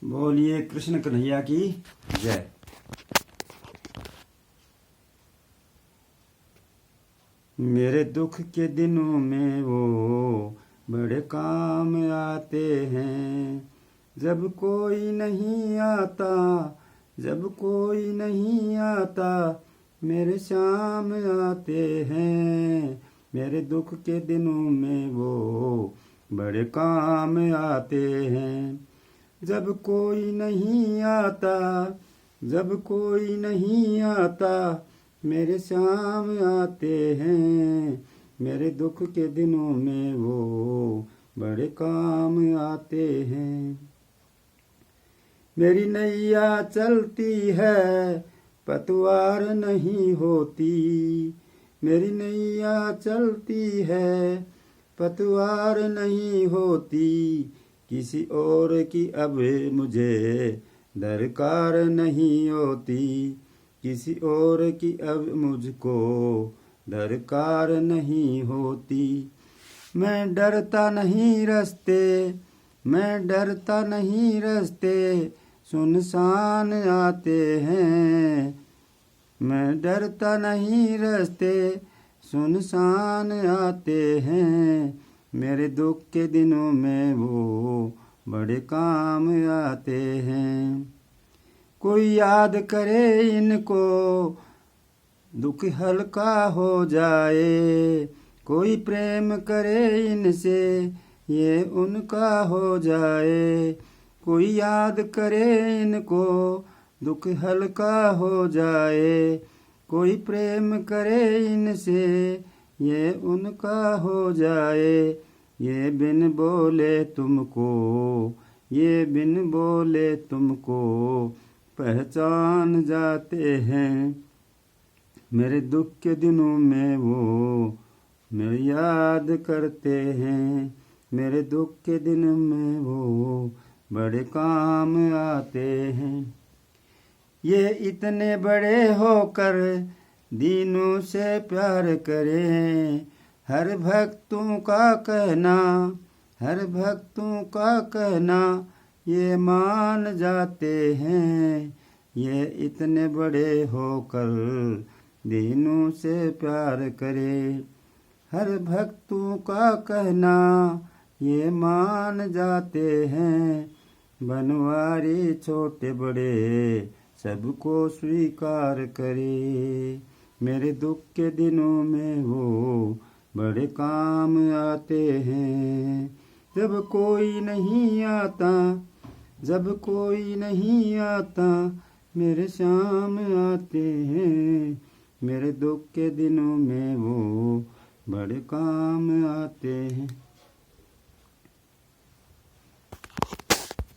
बोलिए कृष्ण कन्हैया की जय। मेरे दुख के दिनों में वो बड़े काम आते हैं। जब कोई नहीं आता, जब कोई नहीं आता, मेरे शाम आते हैं। मेरे दुख के दिनों में वो बड़े काम आते हैं। जब कोई नहीं आता, जब कोई नहीं आता, मेरे शाम आते हैं। मेरे दुख के दिनों में वो बड़े काम आते हैं। मेरी नैया चलती है, पतवार नहीं होती। मेरी नैया चलती है, पतवार नहीं होती। किसी और की अब मुझे दरकार नहीं होती। किसी और की अब मुझको दरकार नहीं होती। मैं डरता नहीं रास्ते, मैं डरता नहीं रास्ते, सुनसान आते हैं। मैं डरता नहीं रास्ते, सुनसान आते हैं। मेरे दुख के दिनों में वो बड़े काम आते हैं। कोई याद करे इनको, दुख हल्का हो जाए। कोई प्रेम करे इनसे, ये उनका हो जाए। कोई याद करे इनको, दुख हल्का हो जाए। कोई प्रेम करे इनसे, ये उनका हो जाए। ये बिन बोले तुमको, ये बिन बोले तुमको पहचान जाते हैं। मेरे दुख के दिनों में वो मेरी याद करते हैं। मेरे दुख के दिन में वो बड़े काम आते हैं। ये इतने बड़े होकर दीनों से प्यार करें। हर भक्तों का कहना, हर भक्तों का कहना, ये मान जाते हैं। ये इतने बड़े होकर दीनों से प्यार करें। हर भक्तों का कहना ये मान जाते हैं। बनवारी छोटे बड़े सबको स्वीकार करे। मेरे दुख के दिनों में वो बड़े काम आते हैं। जब कोई नहीं आता, जब कोई नहीं आता, मेरे शाम आते हैं। मेरे दुख के दिनों में वो बड़े काम आते हैं।